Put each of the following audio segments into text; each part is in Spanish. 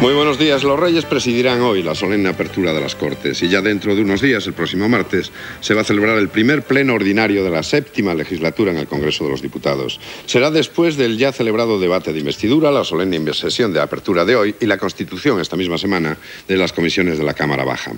Muy buenos días. Los Reyes presidirán hoy la solemne apertura de las Cortes y ya dentro de unos días, el próximo martes, se va a celebrar el primer pleno ordinario de la 7ª legislatura en el Congreso de los Diputados. Será después del ya celebrado debate de investidura, la solemne sesión de apertura de hoy y la constitución esta misma semana de las comisiones de la Cámara Baja.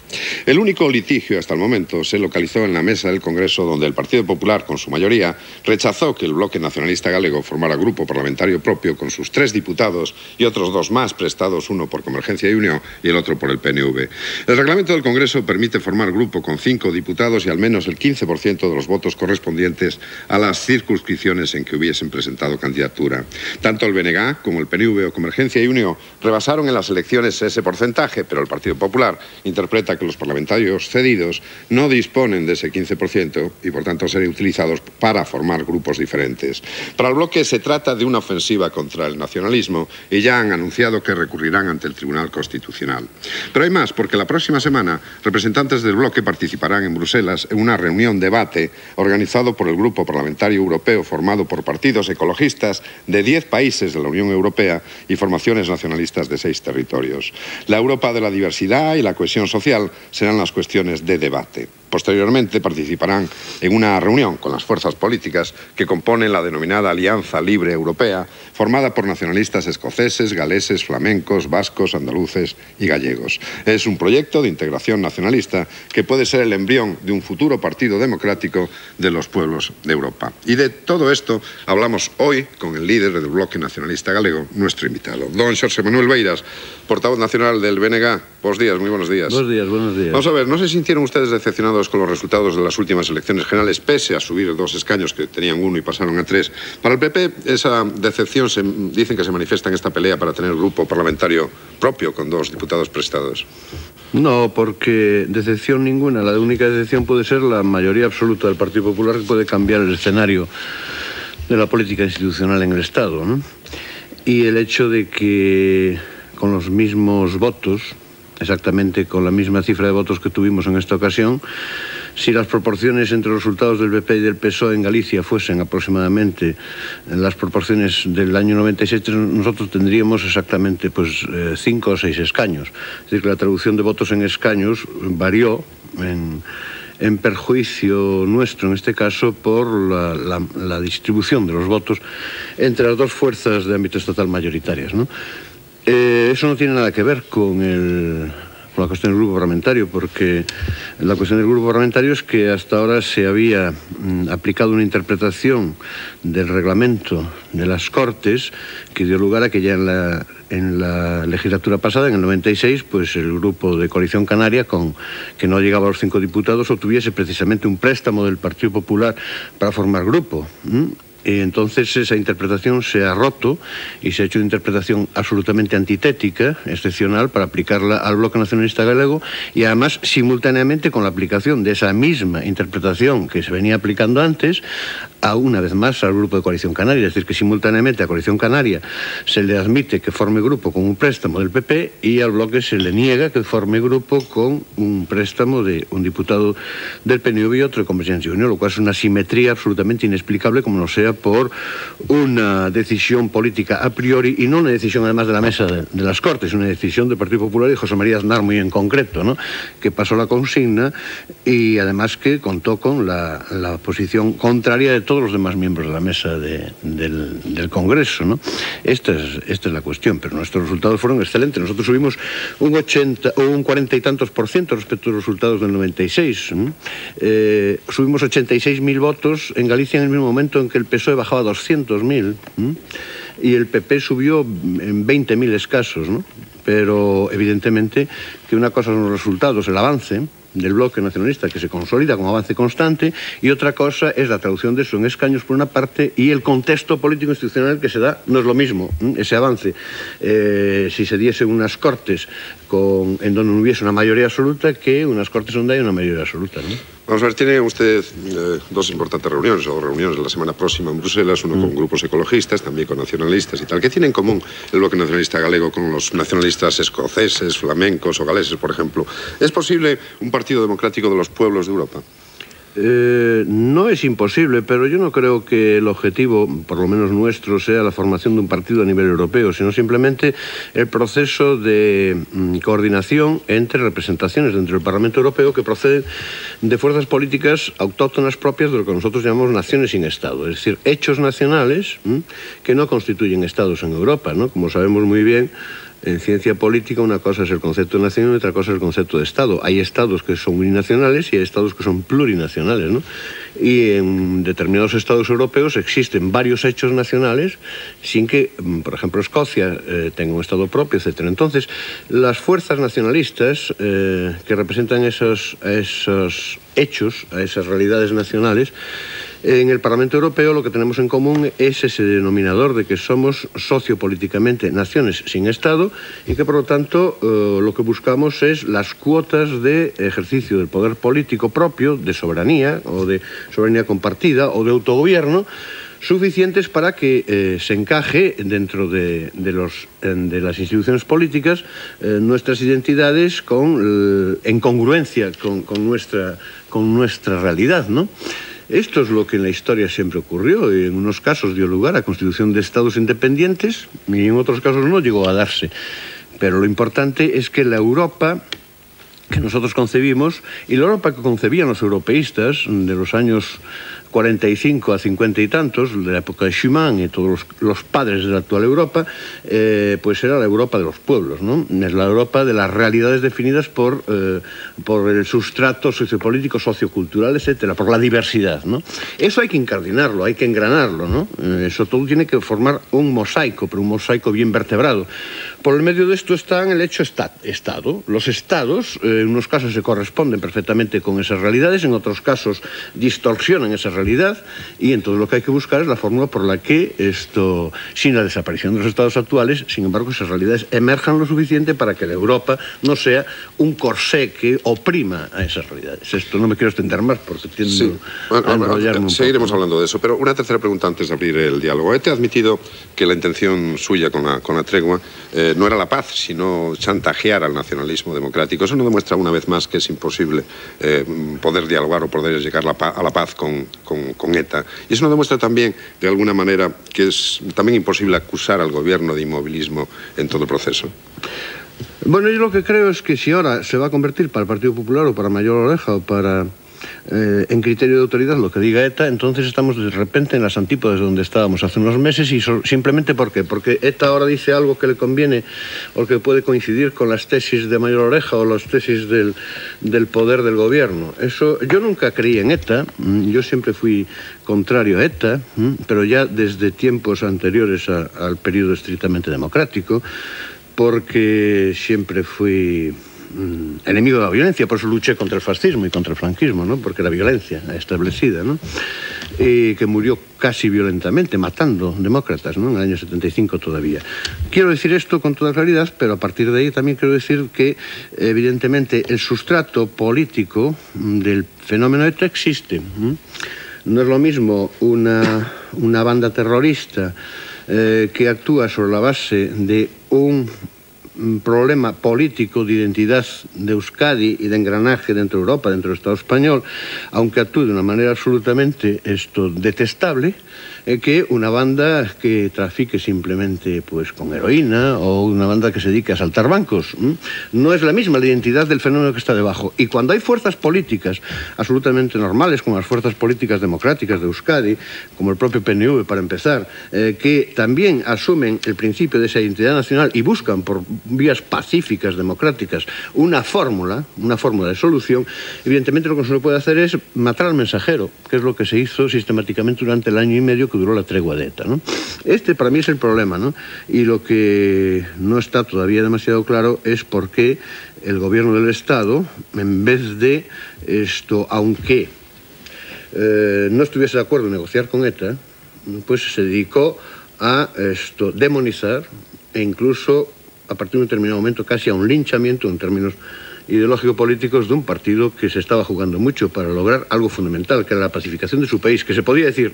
El único litigio hasta el momento se localizó en la mesa del Congreso, donde el Partido Popular, con su mayoría, rechazó que el Bloque Nacionalista Galego formara grupo parlamentario propio con sus 3 diputados y otros 2 más prestados, uno por Convergencia y Unión y el otro por el PNV. El reglamento del Congreso permite formar grupo con 5 diputados y al menos el 15% de los votos correspondientes a las circunscripciones en que hubiesen presentado candidatura. Tanto el BNG como el PNV o Convergencia y Unión rebasaron en las elecciones ese porcentaje, pero el Partido Popular interpreta que los parlamentarios cedidos no disponen de ese 15% y por tanto serán utilizados para formar grupos diferentes. Para el bloque se trata de una ofensiva contra el nacionalismo y ya han anunciado que recurrirán ante el Tribunal Constitucional. Pero hay más, porque la próxima semana representantes del bloque participarán en Bruselas en una reunión debate organizado por el Grupo Parlamentario Europeo formado por partidos ecologistas de 10 países de la Unión Europea y formaciones nacionalistas de 6 territorios. La Europa de la diversidad y la cohesión social serán las cuestiones de debate. Posteriormente participarán en una reunión con las fuerzas políticas que componen la denominada Alianza Libre Europea, formada por nacionalistas escoceses, galeses, flamencos, vascos, andaluces y gallegos. Es un proyecto de integración nacionalista que puede ser el embrión de un futuro partido democrático de los pueblos de Europa. Y de todo esto hablamos hoy con el líder del Bloque Nacionalista Galego, nuestro invitado, don Xosé Manuel Beiras, portavoz nacional del BNG. Buenos días, muy buenos días. Buenos días, buenos días. Vamos a ver, ¿no se sintieron ustedes decepcionados con los resultados de las últimas elecciones generales, pese a subir 2 escaños que tenían 1 y pasaron a 3? Para el PP, esa decepción dicen que se manifiesta en esta pelea para tener grupo parlamentario propio con 2 diputados prestados. No, porque decepción ninguna. La única decepción puede ser la mayoría absoluta del Partido Popular, que puede cambiar el escenario de la política institucional en el Estado, ¿no? Y el hecho de que con los mismos votos, exactamente con la misma cifra de votos que tuvimos en esta ocasión, si las proporciones entre los resultados del PP y del PSOE en Galicia fuesen aproximadamente las proporciones del año 97, nosotros tendríamos exactamente 5 o 6 escaños. Es decir, que la traducción de votos en escaños varió en perjuicio nuestro, en este caso, por la distribución de los votos entre las 2 fuerzas de ámbito estatal mayoritarias, ¿no? Eso no tiene nada que ver con la cuestión del grupo parlamentario, porque la cuestión del grupo parlamentario es que hasta ahora se había aplicado una interpretación del reglamento de las Cortes que dio lugar a que ya en la legislatura pasada, en el 96, pues el grupo de Coalición Canaria, que no llegaba a los 5 diputados, obtuviese precisamente un préstamo del Partido Popular para formar grupo. Y entonces esa interpretación se ha roto y se ha hecho una interpretación absolutamente antitética, excepcional, para aplicarla al Bloque Nacionalista Galego y además simultáneamente con la aplicación de esa misma interpretación que se venía aplicando antes a una vez más al Grupo de Coalición Canaria. Es decir, que simultáneamente a Coalición Canaria se le admite que forme grupo con un préstamo del PP y al Bloque se le niega que forme grupo con un préstamo de un diputado del PNV y otro de Convergencia y Unión, lo cual es una simetría absolutamente inexplicable, como no sea por una decisión política a priori y no una decisión además de la mesa de las Cortes, una decisión del Partido Popular y José María Aznar muy en concreto, ¿no?, que pasó la consigna y además que contó con la posición contraria de todos los demás miembros de la mesa del Congreso, ¿no? Esta es la cuestión, pero nuestros resultados fueron excelentes. Nosotros subimos un 40 y tantos % respecto a los resultados del 96, ¿no? Subimos 86.000 votos en Galicia en el mismo momento en que el PSOE bajaba a 200.000, ¿no? Y el PP subió en 20.000 escasos, ¿no? Pero evidentemente que una cosa son los resultados, el avance del bloque nacionalista que se consolida como avance constante, y otra cosa es la traducción de eso en escaños por una parte y el contexto político institucional que se da. No es lo mismo ese avance si se diese unas Cortes en donde no hubiese una mayoría absoluta que unas Cortes donde hay una mayoría absoluta, ¿no? Vamos a ver, tiene usted 2 importantes reuniones, o reuniones la semana próxima en Bruselas, uno con grupos ecologistas, también con nacionalistas y tal. ¿Qué tiene en común el Bloque Nacionalista Galego con los nacionalistas escoceses, flamencos o galeses, por ejemplo? ¿Es posible un partido democrático de los pueblos de Europa? No es imposible, pero yo no creo que el objetivo, por lo menos nuestro, sea la formación de un partido a nivel europeo, sino simplemente el proceso de coordinación entre representaciones dentro del Parlamento Europeo que proceden de fuerzas políticas autóctonas propias de lo que nosotros llamamos naciones sin Estado, es decir, hechos nacionales que no constituyen Estados en Europa, ¿no? Como sabemos muy bien, en ciencia política una cosa es el concepto de nación y otra cosa es el concepto de Estado. Hay estados que son uninacionales y hay estados que son plurinacionales, ¿no? Y en determinados estados europeos existen varios hechos nacionales sin que, por ejemplo, Escocia tenga un estado propio, etc. Entonces, las fuerzas nacionalistas que representan esos hechos, a esas realidades nacionales, en el Parlamento Europeo lo que tenemos en común es ese denominador de que somos sociopolíticamente naciones sin Estado y que, por lo tanto, lo que buscamos es las cuotas de ejercicio del poder político propio, de soberanía, o de soberanía compartida, o de autogobierno, suficientes para que se encaje dentro de las instituciones políticas nuestras identidades en congruencia con nuestra realidad, ¿no? Esto es lo que en la historia siempre ocurrió y en unos casos dio lugar a constitución de estados independientes y en otros casos no llegó a darse. Pero lo importante es que la Europa que nosotros concebimos y la Europa que concebían los europeístas de los años 45 a 50 y tantos, de la época de Schuman y todos los padres de la actual Europa, pues era la Europa de los pueblos, ¿no? Es la Europa de las realidades definidas por el sustrato sociopolítico, sociocultural, etcétera, por la diversidad, ¿no? Eso hay que incardinarlo, hay que engranarlo, ¿no? Eso todo tiene que formar un mosaico, pero un mosaico bien vertebrado. Por el medio de esto está el hecho Estado. Los estados, en unos casos se corresponden perfectamente con esas realidades, en otros casos distorsionan esa realidad, y entonces lo que hay que buscar es la fórmula por la que sin la desaparición de los estados actuales, sin embargo, esas realidades emerjan lo suficiente para que la Europa no sea un corsé que oprima a esas realidades. Esto no me quiero extender más porque tiendo a enrollarme un poco. Seguiremos hablando de eso, pero una tercera pregunta antes de abrir el diálogo. Te ha admitido que la intención suya con la tregua no era la paz, sino chantajear al nacionalismo democrático. Eso no demuestra una vez más que es imposible poder dialogar o poder llegar a la paz con ETA. Y eso nos demuestra también, de alguna manera, que es también imposible acusar al gobierno de inmovilismo en todo el proceso. Bueno, yo lo que creo es que si ahora se va a convertir para el Partido Popular o para Mayor Oreja o para en criterio de autoridad lo que diga ETA, entonces estamos de repente en las antípodas donde estábamos hace unos meses. Y simplemente ¿por qué? Porque ETA ahora dice algo que le conviene o que puede coincidir con las tesis de Mayor Oreja o las tesis del poder del gobierno. Eso, yo nunca creí en ETA, yo siempre fui contrario a ETA, pero ya desde tiempos anteriores al periodo estrictamente democrático, porque siempre fui enemigo de la violencia, por eso luché contra el fascismo y contra el franquismo, ¿no? Porque la violencia establecida, ¿no? Y que murió casi violentamente, matando demócratas, ¿no? En el año 75 todavía. Quiero decir esto con toda claridad, pero a partir de ahí también quiero decir que, evidentemente, el sustrato político del fenómeno ETA existe. No es lo mismo una banda terrorista que actúa sobre la base de un problema político de identidad de Euskadi y de engranaje dentro de Europa, dentro del Estado español, aunque actúe de una manera absolutamente detestable, que una banda que trafique simplemente pues con heroína o una banda que se dedique a asaltar bancos. No es la misma la identidad del fenómeno que está debajo. Y cuando hay fuerzas políticas absolutamente normales, como las fuerzas políticas democráticas de Euskadi, como el propio PNV para empezar, que también asumen el principio de esa identidad nacional y buscan por vías pacíficas, democráticas, una fórmula de solución, evidentemente lo que se puede hacer es matar al mensajero, que es lo que se hizo sistemáticamente durante el año y medio que duró la tregua de ETA, ¿no? Este para mí es el problema, ¿no? Y lo que no está todavía demasiado claro es por qué el gobierno del Estado, en vez de aunque no estuviese de acuerdo en negociar con ETA, pues se dedicó a demonizar e incluso a partir de un determinado momento casi a un linchamiento en términos ideológico-políticos de un partido que se estaba jugando mucho para lograr algo fundamental, que era la pacificación de su país, que se podía decir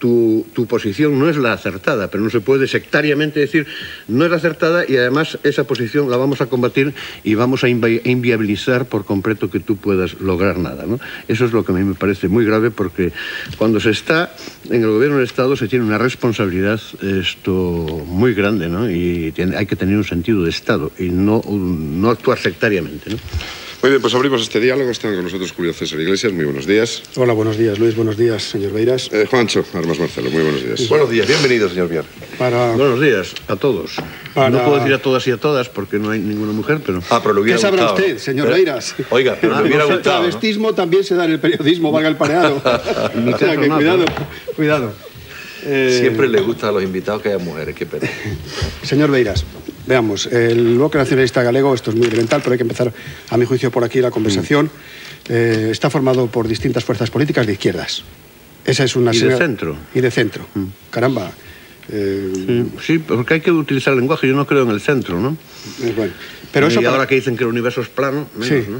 tu posición no es la acertada, pero no se puede sectariamente decir no es la acertada y además esa posición la vamos a combatir y vamos a inviabilizar por completo que tú puedas lograr nada, ¿no? Eso es lo que a mí me parece muy grave, porque cuando se está en el gobierno del Estado se tiene una responsabilidad muy grande, ¿no? Y hay que tener un sentido de Estado y no actuar sectariamente, ¿no? Muy bien, pues abrimos este diálogo. Están con nosotros Julio César Iglesias. Muy buenos días. Hola, buenos días, Luis. Buenos días, señor Beiras. Juancho Armas Marcelo. Muy buenos días. Buenos días. Bienvenido, señor Viar. Buenos días a todos. No puedo decir a todas y a todas porque no hay ninguna mujer, pero... pero le hubiera ¿Qué sabrá gustado, usted, señor Beiras? Oiga, pero le hubiera El gustado, ¿no? travestismo también se da en el periodismo, valga el pareado. O sea que cuidado. Siempre le gusta a los invitados que haya mujeres, qué pena. Señor Beiras, veamos, el Bloque Nacionalista Galego, esto es muy elemental, pero hay que empezar, a mi juicio, por aquí la conversación. Está formado por distintas fuerzas políticas de izquierdas. Esa es una ¿Y de centro? Y de centro. Caramba. Sí, porque hay que utilizar el lenguaje. Yo no creo en el centro, ¿no? Bueno, pero eso ahora que dicen que el universo es plano, menos, sí, ¿no?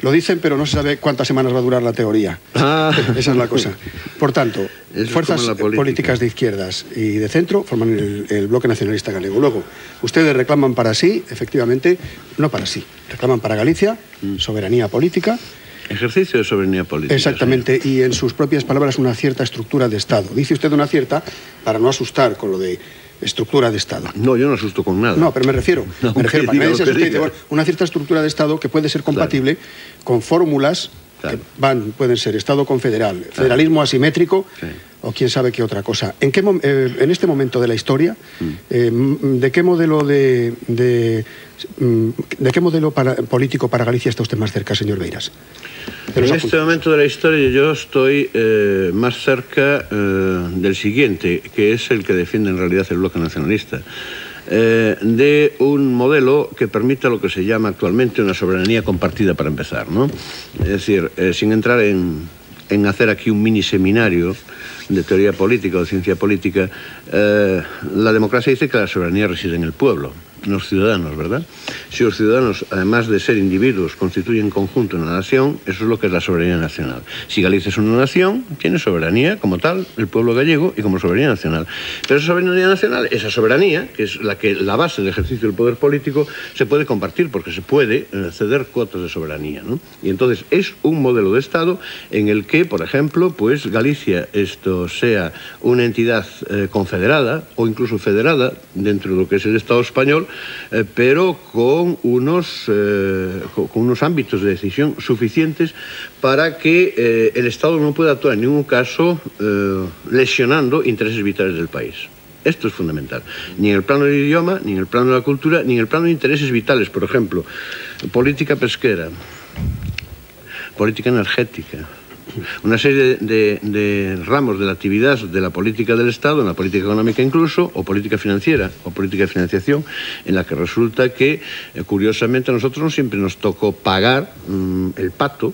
Lo dicen, pero no se sabe cuántas semanas va a durar la teoría. Esa es la cosa. Por tanto, fuerzas políticas de izquierdas y de centro forman el Bloque Nacionalista Galego. Luego, ustedes reclaman para sí, efectivamente, no para sí, reclaman para Galicia soberanía política. Ejercicio de soberanía política. Exactamente, sí. Y en sus propias palabras una cierta estructura de Estado. Dice usted una cierta para no asustar con lo de estructura de Estado. No, yo no asusto con nada. No, pero me refiero para que nadie se asuste. Dice, una cierta estructura de Estado que puede ser compatible con fórmulas que pueden ser Estado confederal, federalismo asimétrico o quién sabe qué otra cosa. En este momento de la historia, ¿de qué modelo político para Galicia está usted más cerca, señor Beiras? En este momento de la historia yo estoy más cerca del siguiente, que es el que defiende en realidad el Bloque Nacionalista, de un modelo que permita lo que se llama actualmente una soberanía compartida, para empezar, ¿no? Es decir, sin entrar en hacer aquí un mini seminario de teoría política o de ciencia política, la democracia dice que la soberanía reside en el pueblo, en los ciudadanos, ¿verdad? Si los ciudadanos, además de ser individuos, constituyen en conjunto una nación, eso es lo que es la soberanía nacional. Si Galicia es una nación, tiene soberanía como tal, el pueblo gallego, y como soberanía nacional. Pero esa soberanía nacional, esa soberanía, que es la base del ejercicio del poder político, se puede compartir porque se puede ceder cuotas de soberanía, ¿no? Y entonces es un modelo de Estado en el que, por ejemplo, pues Galicia sea una entidad confederada o incluso federada dentro de lo que es el Estado español, pero con unos ámbitos de decisión suficientes para que el Estado no pueda actuar en ningún caso lesionando intereses vitales del país. Esto es fundamental. Ni en el plano del idioma, ni en el plano de la cultura, ni en el plano de intereses vitales. Por ejemplo, política pesquera, política energética, una serie de ramos de la actividad de la política del Estado, en la política económica incluso, o política financiera, o política de financiación, en la que resulta que, curiosamente, a nosotros no siempre nos tocó pagar el pato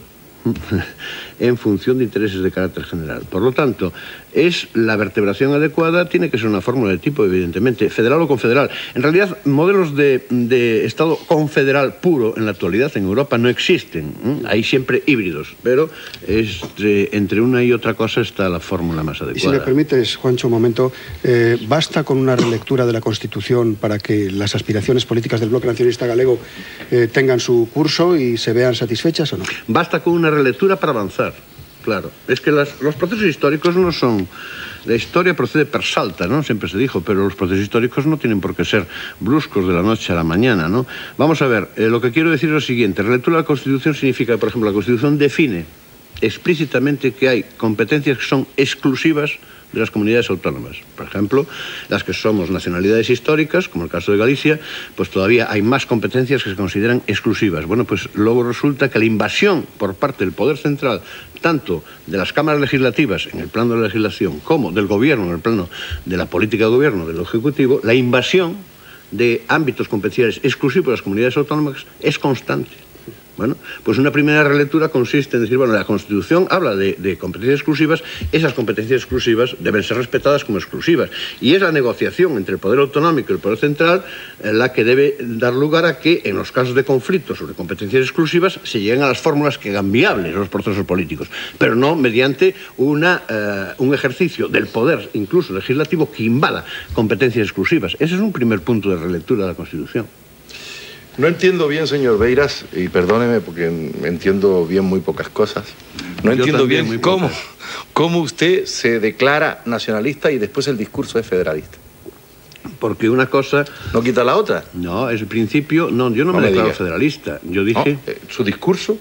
en función de intereses de carácter general. Por lo tanto, es la vertebración adecuada, tiene que ser una fórmula de tipo, evidentemente, federal o confederal. En realidad, modelos de Estado confederal puro en la actualidad en Europa no existen. Hay siempre híbridos, pero entre una y otra cosa está la fórmula más adecuada. Y si me permites, Juancho, un momento, ¿basta con una relectura de la Constitución para que las aspiraciones políticas del Bloque Nacionalista Galego tengan su curso y se vean satisfechas o no? Basta con una relectura para avanzar. Claro, es que los procesos históricos no son... La historia procede per salta, ¿no? Siempre se dijo, pero los procesos históricos no tienen por qué ser bruscos de la noche a la mañana, ¿no? Vamos a ver, lo que quiero decir es lo siguiente. Relectura de la Constitución significa que, por ejemplo, la Constitución define explícitamente que hay competencias que son exclusivas de las comunidades autónomas. Por ejemplo, las que somos nacionalidades históricas, como el caso de Galicia, pues todavía hay más competencias que se consideran exclusivas. Bueno, pues luego resulta que la invasión por parte del Poder Central, tanto de las cámaras legislativas en el plano de la legislación, como del gobierno en el plano de la política de gobierno, del Ejecutivo, la invasión de ámbitos competenciales exclusivos de las comunidades autónomas es constante. Bueno, pues una primera relectura consiste en decir, bueno, la Constitución habla de competencias exclusivas, esas competencias exclusivas deben ser respetadas como exclusivas. Y es la negociación entre el poder autonómico y el poder central la que debe dar lugar a que, en los casos de conflicto sobre competencias exclusivas, se lleguen a las fórmulas que hagan viables los procesos políticos, pero no mediante un ejercicio del poder, incluso legislativo, que invada competencias exclusivas. Ese es un primer punto de relectura de la Constitución. No entiendo bien, señor Beiras, y perdóneme porque entiendo bien muy pocas cosas. No entiendo bien cómo usted se declara nacionalista y después el discurso es federalista. Porque una cosa... ¿No quita la otra? No, es el principio... No, yo no me declaro federalista. Yo dije... No, su discurso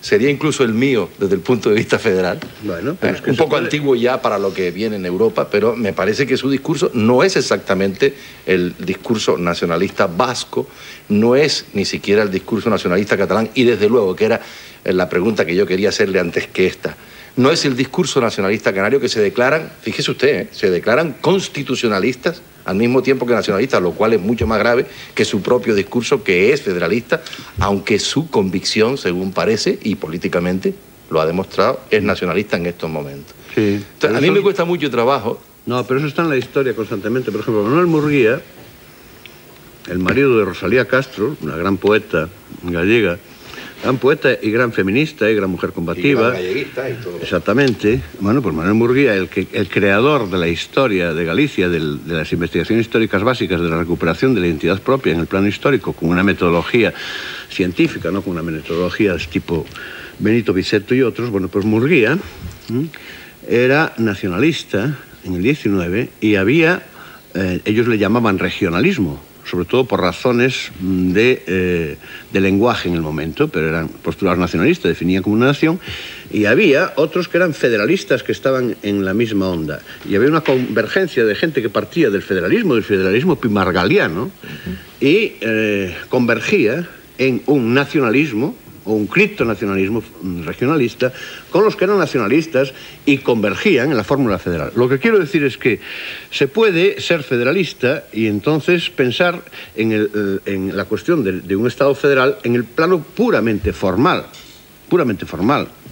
sería incluso el mío desde el punto de vista federal. Bueno, pero es que un poco antiguo ya para lo que viene en Europa, pero me parece que su discurso no es exactamente el discurso nacionalista vasco, no es ni siquiera el discurso nacionalista catalán, y desde luego, que era la pregunta que yo quería hacerle antes que esta, no es el discurso nacionalista canario, que se declaran, fíjese usted, se declaran constitucionalistas al mismo tiempo que nacionalistas, lo cual es mucho más grave que su propio discurso, que es federalista, aunque su convicción, según parece, y políticamente lo ha demostrado, es nacionalista en estos momentos. Sí. Entonces, a mí me cuesta mucho trabajo. No, pero eso está en la historia constantemente. Por ejemplo, Manuel Murguía, el marido de Rosalía Castro, una gran poeta gallega, gran poeta y gran feminista y gran mujer combativa. Y gran galleguista y todo. Exactamente. Bueno, pues Manuel Murguía, el creador de la historia de Galicia, de las investigaciones históricas básicas, de la recuperación de la identidad propia en el plano histórico, con una metodología científica, no con una metodología de tipo Benito Bizetto y otros. Bueno, pues Murguía era nacionalista en el 19 y había, ellos le llamaban regionalismo, sobre todo por razones de lenguaje en el momento, pero eran postulados nacionalistas, definían como una nación, y había otros que eran federalistas que estaban en la misma onda. Y había una convergencia de gente que partía del federalismo pimargaliano, y convergía en un nacionalismo, o un criptonacionalismo regionalista, con los que eran nacionalistas y convergían en la fórmula federal. Lo que quiero decir es que se puede ser federalista y entonces pensar en la cuestión de un Estado federal en el plano puramente formal,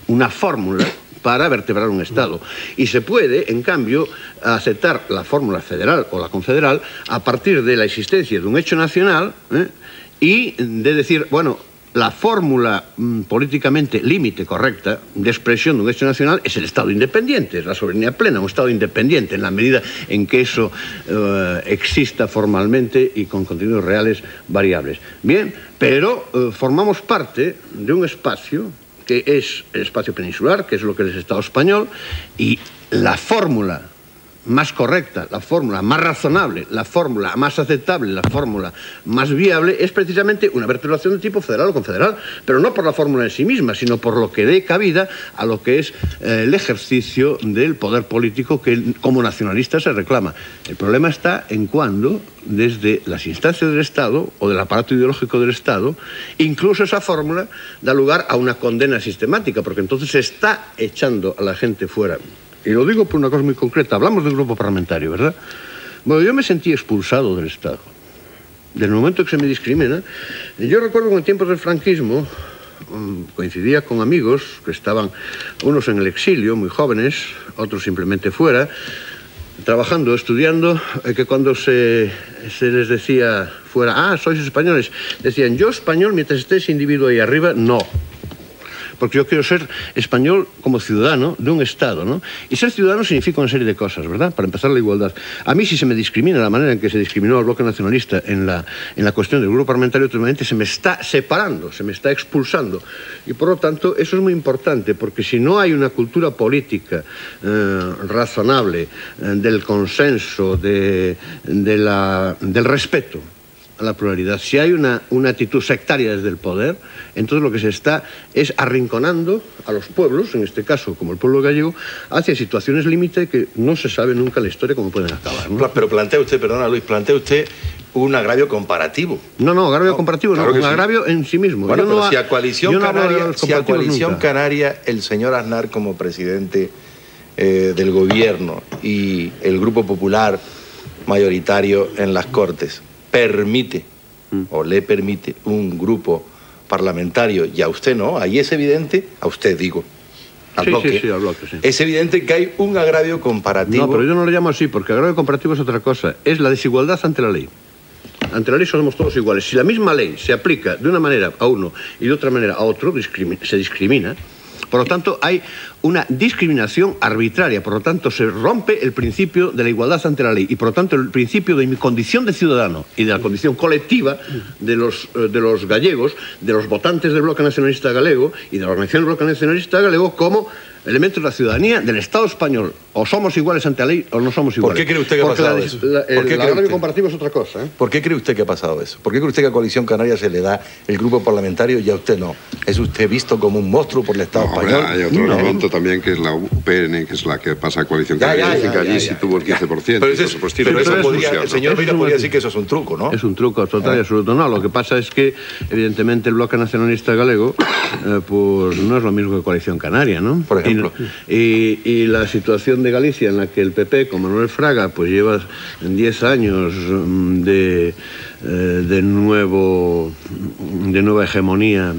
una fórmula para vertebrar un Estado. Y se puede, en cambio, aceptar la fórmula federal o la confederal a partir de la existencia de un hecho nacional y de decir, bueno, la fórmula políticamente límite correcta de expresión de un hecho nacional es el Estado independiente, es la soberanía plena, un Estado independiente, en la medida en que eso exista formalmente y con contenidos reales variables. Bien, pero formamos parte de un espacio que es el espacio peninsular, que es lo que es el Estado español, y la fórmula más correcta, la fórmula más razonable, la fórmula más aceptable, la fórmula más viable es precisamente una vertebración de tipo federal o confederal, pero no por la fórmula en sí misma, sino por lo que dé cabida a lo que es el ejercicio del poder político que como nacionalista se reclama. El problema está en cuando, desde las instancias del Estado o del aparato ideológico del Estado, incluso esa fórmula da lugar a una condena sistemática, porque entonces se está echando a la gente fuera. Y lo digo por una cosa muy concreta. Hablamos del grupo parlamentario, ¿verdad? Bueno, yo me sentí expulsado del Estado. Del momento que se me discrimina. Yo recuerdo que en tiempos del franquismo coincidía con amigos que estaban, unos en el exilio, muy jóvenes, otros simplemente fuera, trabajando, estudiando, que cuando se les decía fuera, sois españoles, decían, yo español mientras esté ese individuo ahí arriba, no. Porque yo quiero ser español como ciudadano de un Estado, ¿no? Y ser ciudadano significa una serie de cosas, ¿verdad? Para empezar, la igualdad. A mí, si se me discrimina la manera en que se discriminó al bloque nacionalista en la cuestión del grupo parlamentario, últimamente se me está separando, se me está expulsando. Y por lo tanto, eso es muy importante, porque si no hay una cultura política razonable, del consenso, del respeto a la pluralidad, si hay una actitud sectaria desde el poder, entonces lo que se está es arrinconando a los pueblos, en este caso como el pueblo gallego, hacia situaciones límite que no se sabe nunca en la historia cómo pueden acabar, ¿no? Pero plantea usted, perdona Luis, plantea usted un agravio comparativo. No, agravio comparativo, claro, no, un agravio en sí mismo. Bueno, pero si a Coalición Canaria, el señor Aznar como presidente del gobierno y el Grupo Popular mayoritario en las Cortes permite o le permite un grupo parlamentarios y a usted no, ahí es evidente, a usted digo, al bloque, al bloque, sí. Es evidente que hay un agravio comparativo. No, pero yo no lo llamo así, porque agravio comparativo es otra cosa. Es la desigualdad ante la ley. Ante la ley somos todos iguales. Si la misma ley se aplica de una manera a uno y de otra manera a otro, se discrimina. Por lo tanto, hay una discriminación arbitraria. Por lo tanto, se rompe el principio de la igualdad ante la ley y, por lo tanto, el principio de mi condición de ciudadano y de la condición colectiva de los gallegos, de los votantes del Bloque Nacionalista Galego y de la organización del Bloque Nacionalista Galego como elementos de la ciudadanía del Estado español. O somos iguales ante la ley o no somos iguales. ¿Por qué cree usted que ha pasado eso? El agravio comparativo es otra cosa, ¿eh? ¿Por qué cree usted que ha pasado eso? ¿Por qué cree usted que a Coalición Canaria se le da el grupo parlamentario y a usted no? ¿Es usted visto como un monstruo por el Estado español? Hay otro elemento también, que es la UPN, que es la que pasa a Coalición Canaria. Dicen que allí sí tuvo el 15%. Pero eso podría, el señor Beira podría decir que eso es un truco, ¿no? Es un truco total y absoluto. No, lo que pasa es que, evidentemente, el Bloque Nacionalista Galego pues no es lo mismo que Coalición Canaria, ¿no? Por ejemplo. Y la situación de Galicia, en la que el PP, con Manuel Fraga, pues lleva 10 años de nueva hegemonía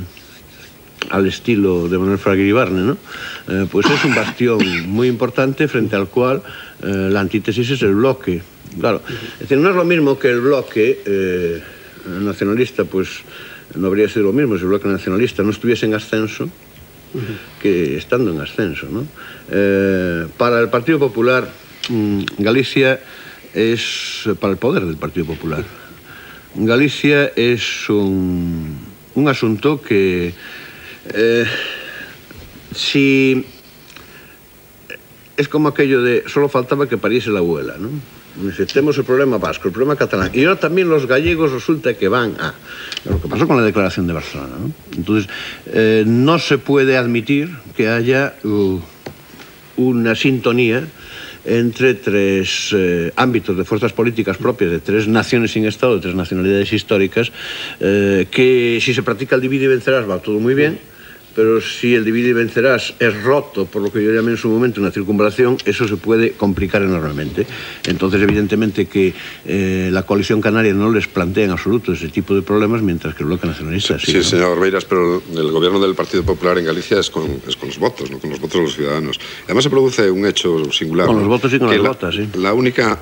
al estilo de Manuel Fraga Iribarne, ¿no? Pues es un bastión muy importante frente al cual la antítesis es el bloque. Claro, es decir, no es lo mismo que el bloque nacionalista, pues no habría sido lo mismo si el bloque nacionalista no estuviese en ascenso que estando en ascenso, ¿no? Para el Partido Popular, Galicia es, para el poder del Partido Popular, Galicia es un asunto que si es como aquello de solo faltaba que pariese la abuela, ¿no? Tenemos el problema vasco, el problema catalán, y ahora también los gallegos resulta que van a... Lo que pasó con la Declaración de Barcelona, ¿no? Entonces, no se puede admitir que haya una sintonía entre tres ámbitos de fuerzas políticas propias de tres naciones sin Estado, de tres nacionalidades históricas, que si se practica el divide y vencerás va todo muy bien, pero si el divide y vencerás es roto por lo que yo llamé en su momento una circunvalación, eso se puede complicar enormemente. Entonces, evidentemente que la Coalición Canaria no les plantea en absoluto ese tipo de problemas, mientras que el Bloque Nacionalista sí, sí, ¿no? Señor Beiras, pero el gobierno del Partido Popular en Galicia es con los votos, no con los votos de los ciudadanos. Además se produce un hecho singular. Con los votos y con las votas, sí. La única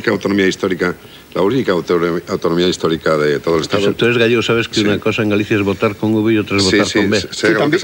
autonomía histórica... La única autonomía histórica de todo el Estado. Tú eres gallego, sabes que una cosa en Galicia es votar con V y otra es votar con B.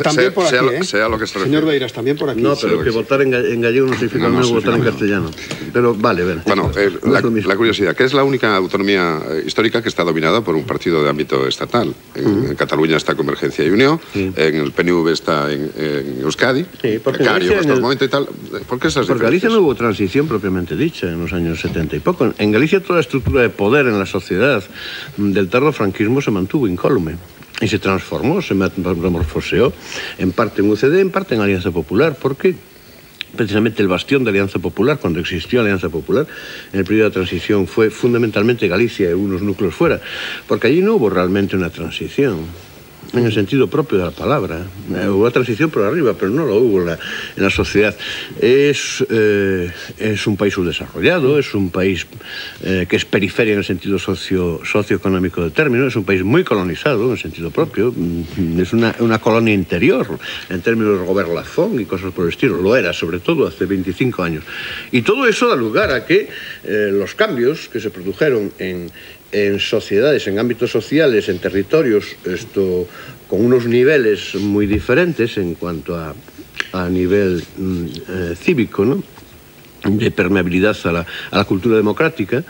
También por aquí, sea lo que se refiere. Señor Beiras, también por aquí. No, pero que votar en gallego no significa lo mismo votar en castellano. Pero vale, ven. Bueno, la curiosidad, que es la única autonomía histórica que está dominada por un partido de ámbito estatal. En Cataluña está Convergencia y Unión, en el PNV está en Euskadi, precario en estos momentos y tal. ¿Por qué esas diferencias? Porque Galicia no hubo transición propiamente dicha en los años 70 y poco. En Galicia toda la estructura de poder en la sociedad del tardofranquismo se mantuvo incólume y se transformó, se metamorfoseó en parte en UCD, en parte en Alianza Popular. ¿Por qué? Precisamente el bastión de Alianza Popular, cuando existió Alianza Popular, en el periodo de transición fue fundamentalmente Galicia y unos núcleos fuera, porque allí no hubo realmente una transición en el sentido propio de la palabra. Hubo una transición por arriba, pero no lo hubo en la sociedad. Es un país subdesarrollado, es un país que es periferia en el sentido socioeconómico del término, es un país muy colonizado en el sentido propio, es una colonia interior en términos de Robert Laffont y cosas por el estilo. Lo era, sobre todo, hace 25 años. Y todo eso da lugar a que los cambios que se produjeron en sociedades, en ámbitos sociales, en territorios, con unos niveles muy diferentes en cuanto a nivel cívico, ¿no? De permeabilidad a la cultura democrática,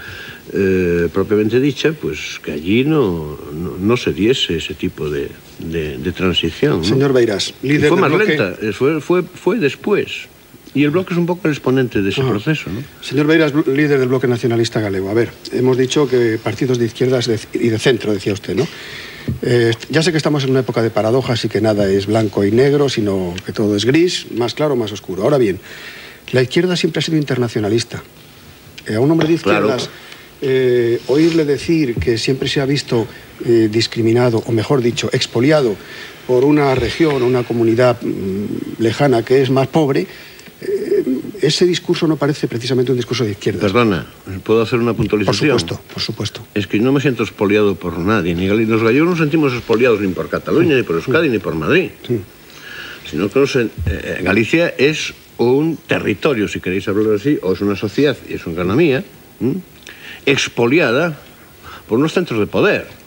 propiamente dicha, pues que allí no se diese ese tipo de transición, ¿no? Señor Beiras, líder fue más del bloque... lenta, fue después. Y el bloque es un poco el exponente de ese proceso, ¿no? Señor Beiras, líder del Bloque Nacionalista Galego. A ver, hemos dicho que partidos de izquierdas y de centro, decía usted, ¿no? Ya sé que estamos en una época de paradojas y que nada es blanco y negro, sino que todo es gris, más claro, más oscuro. Ahora bien, la izquierda siempre ha sido internacionalista. A un hombre de izquierdas, oírle decir que siempre se ha visto discriminado, o mejor dicho, expoliado por una región o una comunidad lejana que es más pobre, ese discurso no parece precisamente un discurso de izquierda. Perdona, ¿puedo hacer una puntualización? Por supuesto. Es que no me siento expoliado por nadie. Ni los gallegos no nos sentimos expoliados ni por Cataluña, ni por Euskadi, ni por Madrid. Sí. Sino que Galicia es un territorio, si queréis hablarlo así, o es una sociedad, y es una economía, expoliada por unos centros de poder.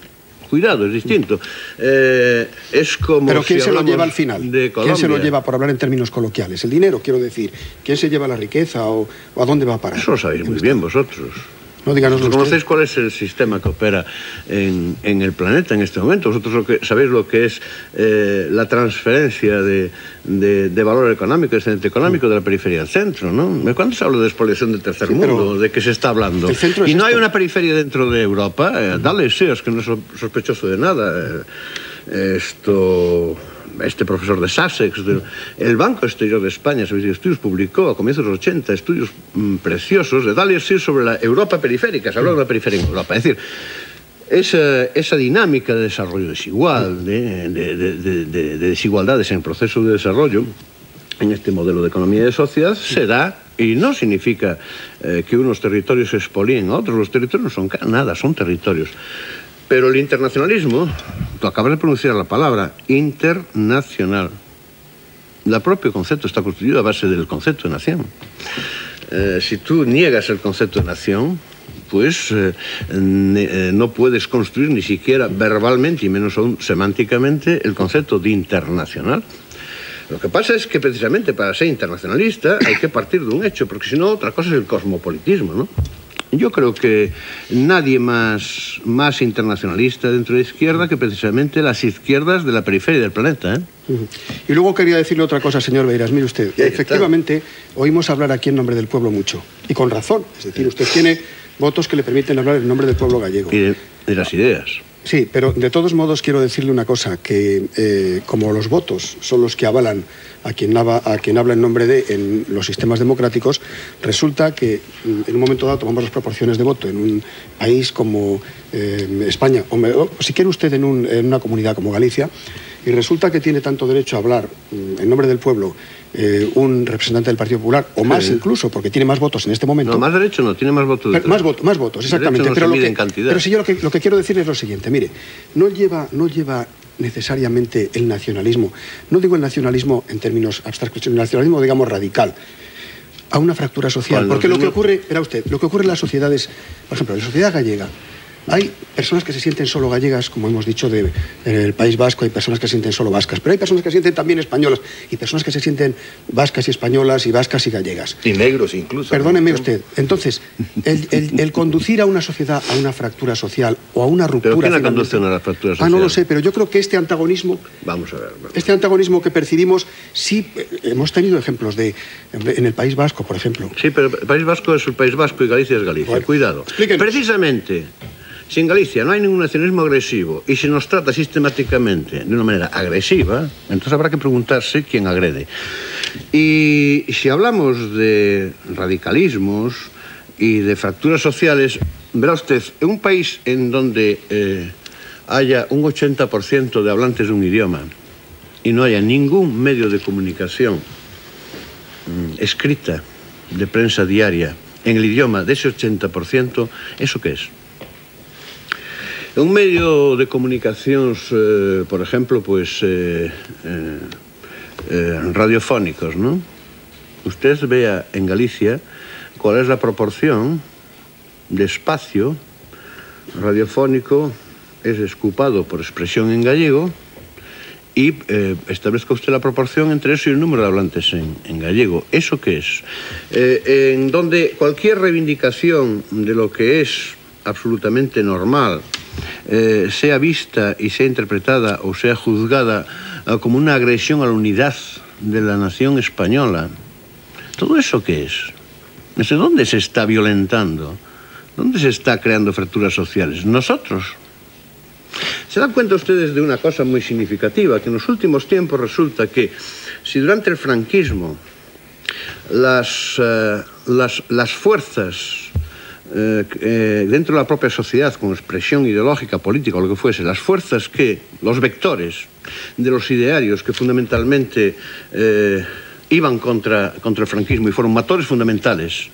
Cuidado, es distinto. Es como. Pero ¿quién se lo lleva al final? ¿Quién se lo lleva, por hablar en términos coloquiales? El dinero, quiero decir. ¿Quién se lleva la riqueza o a dónde va a parar? Eso lo sabéis muy bien vosotros. No, díganoslo usted. ¿Conocéis cuál es el sistema que opera en el planeta en este momento? Vosotros sabéis lo que es la transferencia de valor económico, de excedente económico de la periferia al centro, ¿no? ¿Cuándo se habla de expoliación del tercer mundo? ¿De qué se está hablando? Y no hay una periferia dentro de Europa. Dale seas, que no es sospechoso de nada. Este profesor de Sussex, el Banco Exterior de España, Servicio de Estudios, publicó a comienzos de los 80 estudios preciosos de Dale sobre la Europa periférica. Se habló de la periferia en Europa. Es decir, esa dinámica de desarrollo desigual, de desigualdades en el proceso de desarrollo, en este modelo de economía y de sociedad, se da, y no significa que unos territorios se expolien a otros. Los territorios no son nada, son territorios. Pero el internacionalismo, tú acabas de pronunciar la palabra, internacional. El propio concepto está construido a base del concepto de nación. Si tú niegas el concepto de nación, pues no puedes construir ni siquiera verbalmente, y menos aún semánticamente, el concepto de internacional. Lo que pasa es que precisamente para ser internacionalista hay que partir de un hecho, porque si no, otra cosa es el cosmopolitismo, ¿no? Yo creo que nadie más internacionalista dentro de la izquierda que precisamente las izquierdas de la periferia del planeta, ¿eh? Y luego quería decirle otra cosa, señor Beiras. Mire usted, efectivamente, oímos hablar aquí en nombre del pueblo mucho, y con razón. Es decir, usted tiene votos que le permiten hablar en nombre del pueblo gallego. Y de las ideas. Sí, pero de todos modos quiero decirle una cosa, que como los votos son los que avalan a quien habla en nombre de en los sistemas democráticos, resulta que en un momento dado tomamos las proporciones de voto en un país como España, o si quiere usted en una comunidad como Galicia, y resulta que tiene tanto derecho a hablar en nombre del pueblo un representante del Partido Popular, o más incluso, porque tiene más votos en este momento. No, más derecho no, tiene más votos. Más votos, exactamente. No pero si yo lo que quiero decir es lo siguiente, mire, no lleva necesariamente el nacionalismo, no digo el nacionalismo en términos abstractos, sino el nacionalismo, digamos, radical, a una fractura social. Porque lo que ocurre, verá usted, lo que ocurre en las sociedades, por ejemplo, en la sociedad gallega, hay personas que se sienten solo gallegas, como hemos dicho, en el País Vasco, hay personas que se sienten solo vascas, pero hay personas que se sienten también españolas, y personas que se sienten vascas y españolas, y vascas y gallegas. Y negros incluso. Perdóneme usted. Entonces, el conducir a una sociedad a una fractura social o a una ruptura... ¿Pero quién la conduce a la fractura social? No lo sé, pero yo creo que este antagonismo... Vamos a ver. Este antagonismo que percibimos, sí, hemos tenido ejemplos en el País Vasco, por ejemplo. Sí, pero el País Vasco es el País Vasco y Galicia es Galicia. Bueno, cuidado. Explíquenos. Precisamente... Si en Galicia no hay ningún nacionalismo agresivo y se nos trata sistemáticamente de una manera agresiva, entonces habrá que preguntarse quién agrede. Y si hablamos de radicalismos y de fracturas sociales, verá usted, en un país en donde haya un 80% de hablantes de un idioma y no haya ningún medio de comunicación escrita, de prensa diaria, en el idioma de ese 80%, ¿eso qué es? Un medio de comunicación, por ejemplo, pues radiofónicos, ¿no? Usted vea en Galicia cuál es la proporción de espacio radiofónico es ocupado por expresión en gallego y establezca usted la proporción entre eso y el número de hablantes en gallego. ¿Eso qué es? En donde cualquier reivindicación de lo que es absolutamente normal sea vista y sea interpretada o sea juzgada como una agresión a la unidad de la nación española. ¿Todo eso qué es? ¿Desde dónde se está violentando? ¿Dónde se está creando fracturas sociales? Nosotros. ¿Se dan cuenta ustedes de una cosa muy significativa? Que en los últimos tiempos resulta que si durante el franquismo las fuerzas dentro de la propia sociedad, con expresión ideológica, política o lo que fuese, las fuerzas los vectores de los idearios que fundamentalmente iban contra el franquismo y fueron motores fundamentales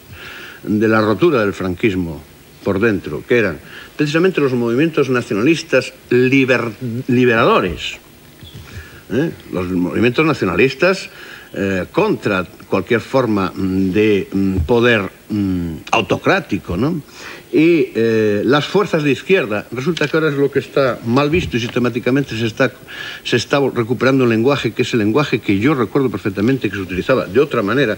de la rotura del franquismo por dentro, que eran precisamente los movimientos nacionalistas liberadores, los movimientos nacionalistas contra cualquier forma de poder autocrático, ¿no? Y las fuerzas de izquierda, resulta que ahora es lo que está mal visto y sistemáticamente se está recuperando un lenguaje que es el lenguaje que yo recuerdo perfectamente que se utilizaba de otra manera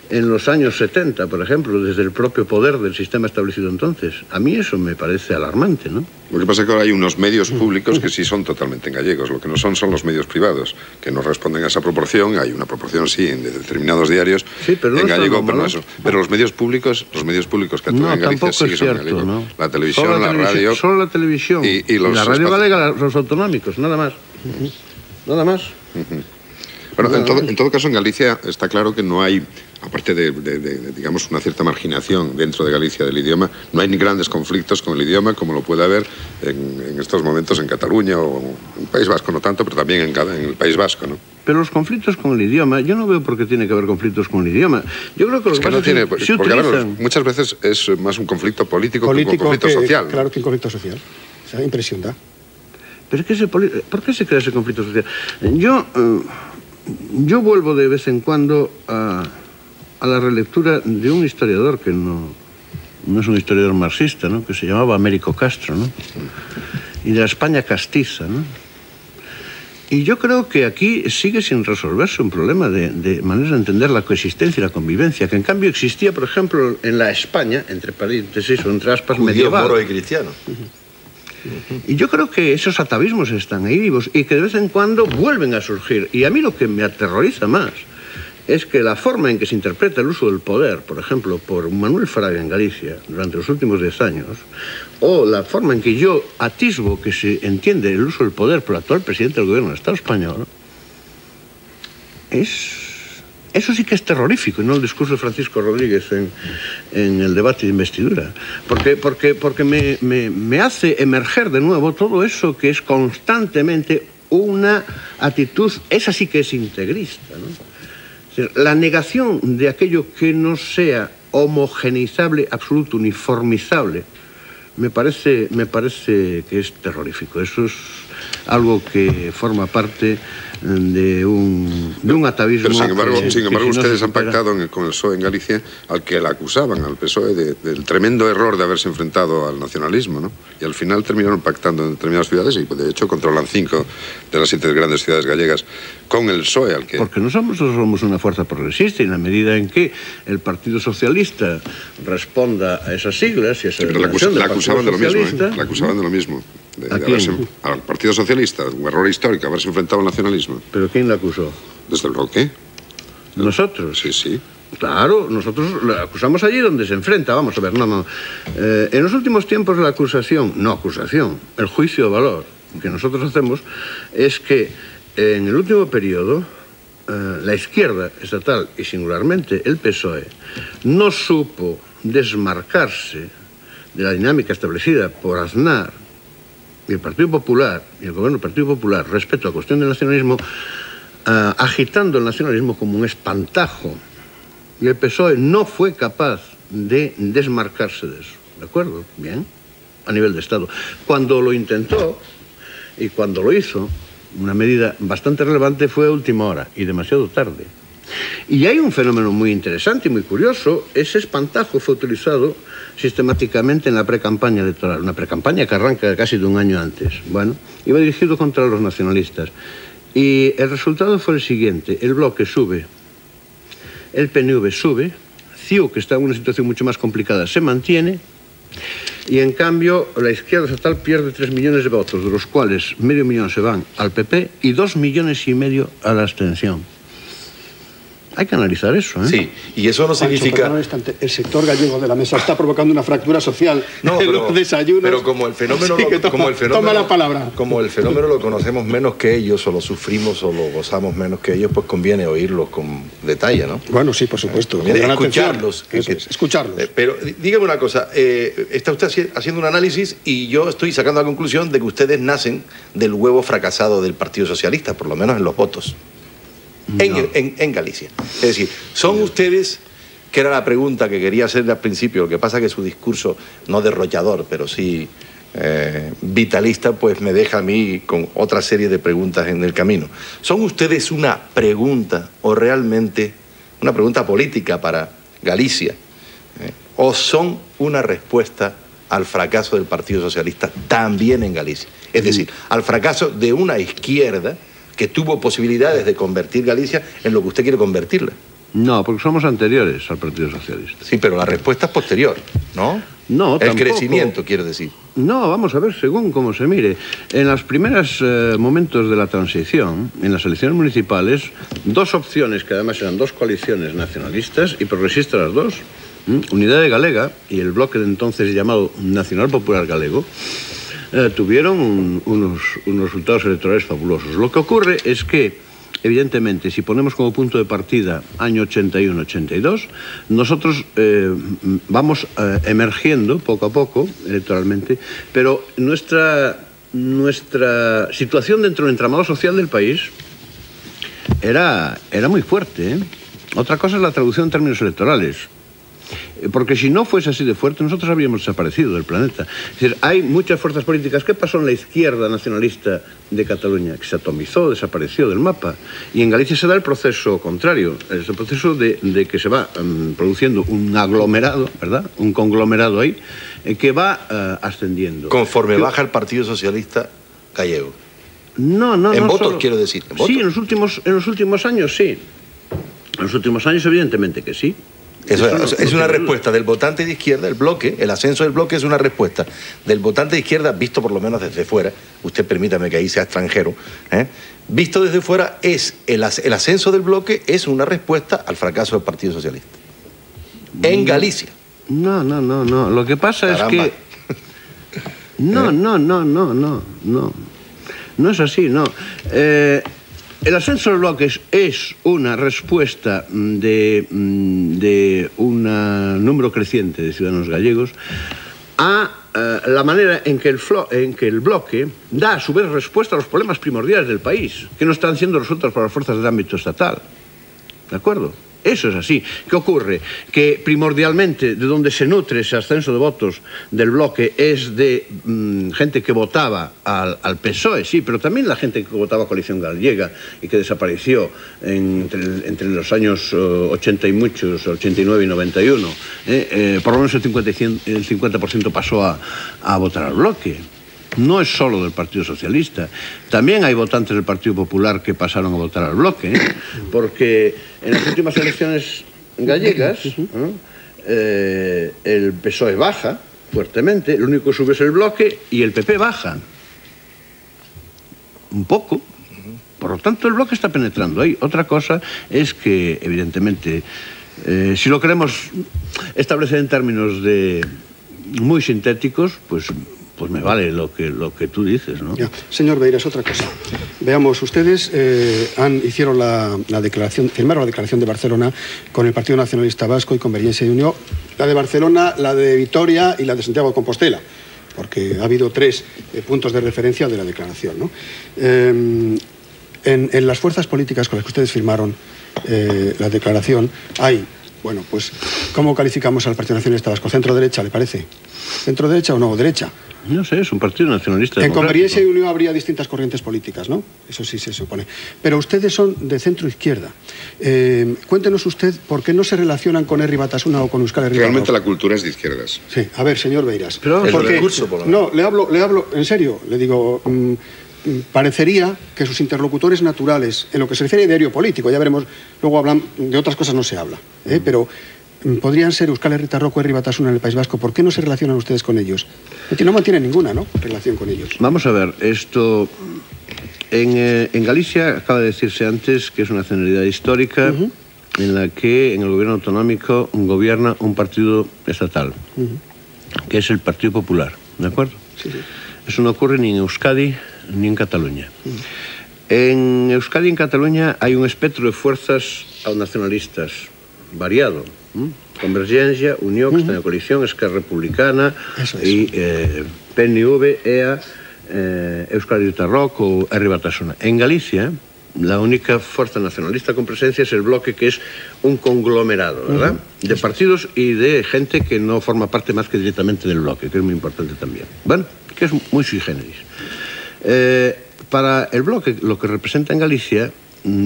en los años 70, por ejemplo, desde el propio poder del sistema establecido entonces. A mí eso me parece alarmante, ¿no? Lo que pasa es que ahora hay unos medios públicos que sí son totalmente gallegos. Lo que no son los medios privados, que no responden a esa proporción. Hay una proporción, sí, en determinados diarios, sí, pero en gallego, pero no eso. Pero los medios públicos que actúan en Galicia sí son en gallego. ¿No? La televisión, la radio... Solo la televisión y la radio galega, los autonómicos, nada más. Nada más. Bueno, en todo caso, en Galicia está claro que no hay, aparte de digamos, una cierta marginación dentro de Galicia del idioma, no hay ni grandes conflictos con el idioma como lo puede haber en estos momentos en Cataluña o en el País Vasco, no tanto, pero también en el País Vasco, ¿no? Pero los conflictos con el idioma, yo no veo por qué tiene que haber conflictos con el idioma. Yo creo que los no tiene, porque muchas veces es más un conflicto político que un conflicto social. Claro que un conflicto social. Esa impresión da. Pero es que ¿por qué se crea ese conflicto social? Yo vuelvo de vez en cuando a la relectura de un historiador que no es un historiador marxista, ¿no? Que se llamaba Américo Castro, ¿no? Y de la España castiza, ¿no? Y yo creo que aquí sigue sin resolverse un problema de manera de entender la coexistencia y la convivencia, que en cambio existía, por ejemplo, en la España, entre paréntesis o entre aspas, medieval. Judío, moro y cristiano. Y yo creo que esos atavismos están ahí vivos y que de vez en cuando vuelven a surgir. Y a mí lo que me aterroriza más es que la forma en que se interpreta el uso del poder, por ejemplo, por Manuel Fraga en Galicia durante los últimos 10 años, o la forma en que yo atisbo que se entiende el uso del poder por el actual presidente del gobierno del Estado español, eso sí que es terrorífico, y no el discurso de Francisco Rodríguez en el debate de investidura. Porque me hace emerger de nuevo todo eso que es constantemente una actitud, esa sí que es integrista, ¿no? La negación de aquello que no sea homogeneizable, absoluto, uniformizable, me parece que es terrorífico. Eso es algo que forma parte de un atavismo. Pero sin embargo ustedes han pactado con el PSOE en Galicia, al que le acusaban, al PSOE, del tremendo error de haberse enfrentado al nacionalismo, ¿no? Y al final terminaron pactando en determinadas ciudades y de hecho controlan 5 de las 7 grandes ciudades gallegas con el PSOE, al que... Porque nosotros somos una fuerza progresista y en la medida en que el Partido Socialista responda a esas siglas y a esa la acusaban de lo mismo, ¿eh? La acusaban de lo mismo. Al Partido Socialista, un error histórico, haberse enfrentado al nacionalismo. ¿Pero quién la acusó? ¿Desde el Roque? ¿Nosotros? Sí, sí. Claro, nosotros la acusamos allí donde se enfrenta, vamos a ver, no. En los últimos tiempos la el juicio de valor que nosotros hacemos es que en el último periodo la izquierda estatal y singularmente el PSOE no supo desmarcarse de la dinámica establecida por Aznar y el Partido Popular y el gobierno del Partido Popular respecto a la cuestión del nacionalismo, agitando el nacionalismo como un espantajo. Y el PSOE no fue capaz de desmarcarse de eso. ¿De acuerdo? Bien. A nivel de Estado. Cuando lo intentó y cuando lo hizo, una medida bastante relevante fue a última hora y demasiado tarde. Y hay un fenómeno muy interesante y muy curioso. Ese espantajo fue utilizado sistemáticamente en la precampaña electoral. Una precampaña que arranca casi de un año antes. Bueno, iba dirigido contra los nacionalistas. Y el resultado fue el siguiente. El bloque sube. El PNV sube, CiU, que está en una situación mucho más complicada, se mantiene, y en cambio la izquierda estatal pierde 3 millones de votos, de los cuales medio millón se van al PP y 2,5 millones a la abstención. Hay que analizar eso, ¿eh? Sí, y eso no significa... El sector gallego de la mesa está provocando una fractura social en los desayunos. Pero como el fenómeno... Toma la palabra. Como el fenómeno lo conocemos menos que ellos, o lo sufrimos o lo gozamos menos que ellos, pues conviene oírlos con detalle, ¿no? Bueno, sí, por supuesto. Escucharlos. Escucharlos. Pero dígame una cosa, está usted haciendo un análisis y yo estoy sacando la conclusión de que ustedes nacen del huevo fracasado del Partido Socialista, por lo menos en los votos. en Galicia. Es decir, son ustedes, que era la pregunta que quería hacerle al principio, lo que pasa es que su discurso, no derrollador, pero sí vitalista, pues me deja a mí con otra serie de preguntas en el camino. ¿Son ustedes una pregunta o realmente una pregunta política para Galicia? ¿O son una respuesta al fracaso del Partido Socialista también en Galicia? Es decir, al fracaso de una izquierda que tuvo posibilidades de convertir Galicia en lo que usted quiere convertirla. No, porque somos anteriores al Partido Socialista. Sí, pero la respuesta es posterior, ¿no? No, el tampoco. Crecimiento, quiero decir. No, vamos a ver, según cómo se mire. En los primeros momentos de la transición, en las elecciones municipales, dos opciones, que además eran dos coaliciones nacionalistas y progresistas las dos, Unidade Galega y el bloque de entonces llamado Nacional Popular Galego, tuvieron unos resultados electorales fabulosos. Lo que ocurre es que, evidentemente, si ponemos como punto de partida año 81-82, nosotros vamos emergiendo poco a poco electoralmente, pero nuestra situación dentro del entramado social del país era muy fuerte, ¿eh? Otra cosa es la traducción en términos electorales. Porque si no fuese así de fuerte, nosotros habríamos desaparecido del planeta. Es decir, hay muchas fuerzas políticas. ¿Qué pasó en la izquierda nacionalista de Cataluña? Que se atomizó, desapareció del mapa. Y en Galicia se da el proceso contrario. Es el proceso de que se va produciendo un aglomerado, ¿verdad? Un conglomerado ahí, que va ascendiendo. Conforme baja el Partido Socialista gallego. No. En votos, solo... quiero decir. ¿En votos? Sí, en los últimos años sí. En los últimos años, evidentemente que sí. Eso es una respuesta del votante de izquierda, el bloque, el ascenso del bloque es una respuesta del votante de izquierda, visto por lo menos desde fuera, usted permítame que ahí sea extranjero, visto desde fuera, el ascenso del bloque es una respuesta al fracaso del Partido Socialista. En Galicia. No. Lo que pasa es que... No. No es así, no. El ascenso del bloque es una respuesta de un número creciente de ciudadanos gallegos a la manera en que el bloque da a su vez respuesta a los problemas primordiales del país, que no están siendo resueltos por las fuerzas del ámbito estatal. ¿De acuerdo? Eso es así. ¿Qué ocurre? Que primordialmente de donde se nutre ese ascenso de votos del bloque es de gente que votaba al PSOE, sí, pero también la gente que votaba a Coalición Gallega y que desapareció entre los años 80 y muchos, 89 y 91. Por lo menos el 50% pasó a votar al bloque. No es solo del Partido Socialista. También hay votantes del Partido Popular que pasaron a votar al bloque, porque en las últimas elecciones gallegas el PSOE baja fuertemente, lo único que sube es el bloque y el PP baja. Un poco. Por lo tanto, el bloque está penetrando ahí. Otra cosa es que, evidentemente, si lo queremos establecer en términos muy sintéticos, pues me vale lo que tú dices, ¿no? Ya. Señor Beiras, otra cosa. Veamos, ustedes hicieron firmaron la declaración de Barcelona con el Partido Nacionalista Vasco y Convergencia y Unió, la de Barcelona, la de Vitoria y la de Santiago de Compostela, porque ha habido 3 puntos de referencia de la declaración, ¿no? En las fuerzas políticas con las que ustedes firmaron la declaración hay, bueno, pues, ¿cómo calificamos al Partido Nacionalista Vasco? ¿Centro-derecha, le parece? ¿Centro-derecha o no? ¿Derecha? No sé, es un partido nacionalista. En Convergencia y Unión habría distintas corrientes políticas, ¿no? Eso sí se supone. Pero ustedes son de centro-izquierda. Cuéntenos usted por qué no se relacionan con Herri Batasuna o con Euskal Herria. Realmente la cultura es de izquierdas. Sí, a ver, señor Beiras. Pero no, le hablo en serio. Le digo, parecería que sus interlocutores naturales, en lo que se refiere a diario político, ya veremos, luego hablan, de otras cosas no se habla, pero podrían ser Euskal Herritarrok o Herri Batasuna en el País Vasco. ¿Por qué no se relacionan ustedes con ellos? No mantienen ninguna, ¿no?, relación con ellos. Vamos a ver, esto... En Galicia acaba de decirse antes que es una generalidad histórica en la que en el gobierno autonómico gobierna un partido estatal, que es el Partido Popular, ¿de acuerdo? Sí. Eso no ocurre ni en Euskadi ni en Cataluña. En Euskadi y en Cataluña hay un espectro de fuerzas nacionalistas variado. Convergencia, Unió, que está en la coalición, Esquerra Republicana y PNV, EA, Euskal Herritarrok o Herri Batasuna. En Galicia la única fuerza nacionalista con presencia es el Bloque, que es un conglomerado, ¿verdad? De partidos y de gente que no forma parte más que directamente del Bloque, que es muy importante también. Bueno, que es muy sui generis. Para el Bloque, lo que representa en Galicia,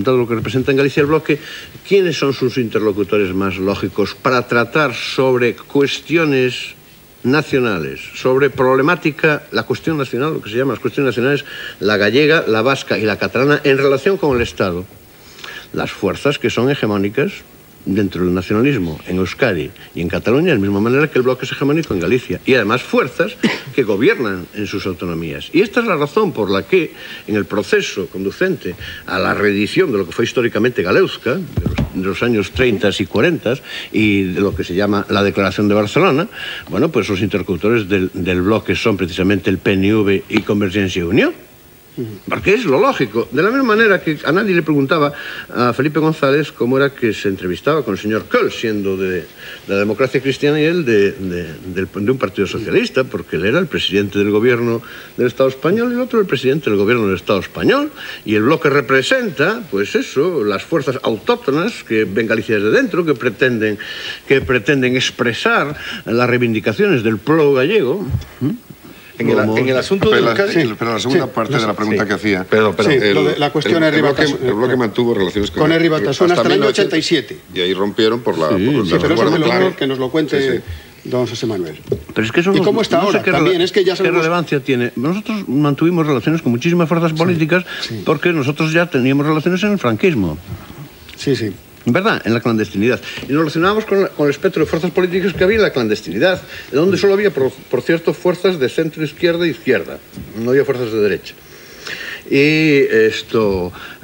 todo lo que representa en Galicia el Bloque, ¿quiénes son sus interlocutores más lógicos para tratar sobre cuestiones nacionales, sobre problemática, la cuestión nacional, lo que se llama las cuestiones nacionales, la gallega, la vasca y la catalana, en relación con el Estado? Las fuerzas que son hegemónicas dentro del nacionalismo en Euskadi y en Cataluña, de la misma manera que el Bloque es hegemónico en Galicia, y además fuerzas que gobiernan en sus autonomías. Y esta es la razón por la que, en el proceso conducente a la reedición de lo que fue históricamente Galeuzca, de los años 30 y 40, y de lo que se llama la Declaración de Barcelona, bueno, pues los interlocutores del Bloque son precisamente el PNV y Convergencia y Unión. Porque es lo lógico. De la misma manera que a nadie le preguntaba a Felipe González cómo era que se entrevistaba con el señor Kohl, siendo de la Democracia Cristiana y él de un partido socialista, porque él era el presidente del gobierno del Estado español y el otro el presidente del gobierno del Estado español. Y el Bloque representa, pues eso, las fuerzas autóctonas que ven Galicia desde dentro, que pretenden expresar las reivindicaciones del pueblo gallego. En el asunto de Euskadi... Pero la segunda parte de la pregunta que hacía... Perdón. La cuestión es el Bloque mantuvo relaciones con Herri Batasuna hasta el año 87. Y ahí rompieron por la... pero eso que nos lo cuente don José Manuel. Pero es que eso ¿Y cómo está ahora? También es que ya sabemos... ¿Qué relevancia tiene? Nosotros mantuvimos relaciones con muchísimas fuerzas políticas porque nosotros ya teníamos relaciones en el franquismo. Sí. ¿Verdad? En la clandestinidad. Y nos relacionábamos con el espectro de fuerzas políticas que había en la clandestinidad, donde solo había, por cierto, fuerzas de centro, izquierda e izquierda. No había fuerzas de derecha. Y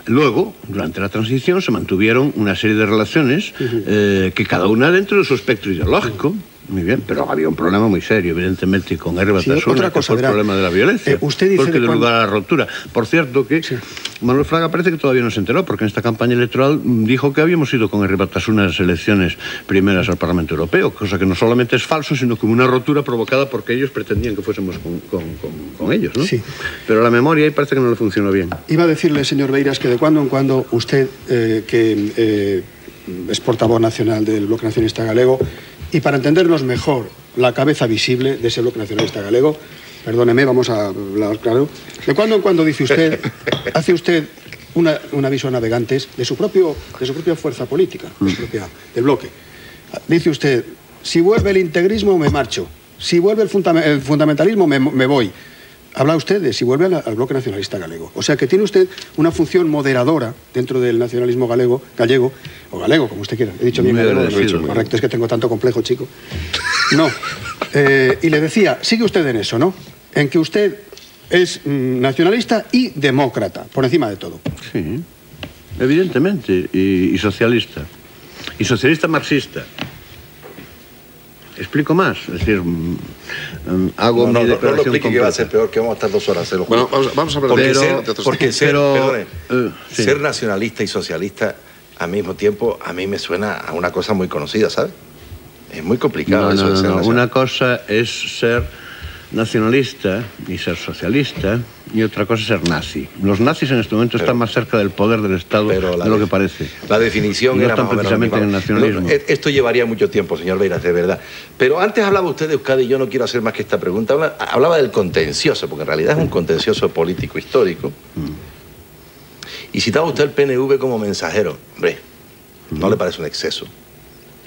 luego, durante la transición, se mantuvieron una serie de relaciones que cada una dentro de su espectro ideológico. Muy bien, pero había un problema muy serio, evidentemente, con Herri Batasuna, que fue el problema de la violencia. Usted dice porque dio lugar a la ruptura. Por cierto que Manuel Fraga parece que todavía no se enteró, porque en esta campaña electoral dijo que habíamos ido con Herri Batasuna a las elecciones primeras al Parlamento Europeo, cosa que no solamente es falso, sino como una rotura provocada porque ellos pretendían que fuésemos con ellos, ¿no? Sí. Pero la memoria ahí parece que no le funcionó bien. Iba a decirle, señor Beiras, que de cuando en cuando usted, que es portavoz nacional del Bloque Nacionalista Galego, y para entendernos mejor la cabeza visible de ese Bloque Nacionalista Galego, perdóneme, vamos a hablar claro, de cuando en cuando dice usted, hace usted un aviso a navegantes de su propia fuerza política, del Bloque. Dice usted, si vuelve el integrismo me marcho, si vuelve el fundamentalismo me voy. Habla usted de si vuelve al Bloque Nacionalista Galego. O sea que tiene usted una función moderadora dentro del nacionalismo gallego, o galego, como usted quiera. He dicho bien galego, correcto, es que tengo tanto complejo, chico. No. Y le decía, sigue usted en eso, ¿no? En que usted es nacionalista y demócrata, por encima de todo. Sí, evidentemente, y socialista. Y socialista marxista. Explico más, es decir, hago mi declaración. No lo explique, que va a ser peor, que vamos a estar 2 horas. Bueno, vamos a hablar porque ser nacionalista y socialista al mismo tiempo a mí me suena a una cosa muy conocida, ¿sabes? Es muy complicado eso de ser nacionalista. Una cosa es ser nacionalista y ser socialista, y otra cosa es ser nazi. Los nazis en este momento están más cerca del poder del Estado de lo que parece. La definición era más precisamente en el nacionalismo. Esto llevaría mucho tiempo, señor Beiras, de verdad. Pero antes hablaba usted de Euskadi, y yo no quiero hacer más que esta pregunta. Hablaba del contencioso, porque en realidad es un contencioso político histórico. Y citaba usted el PNV como mensajero. Hombre, ¿no le parece un exceso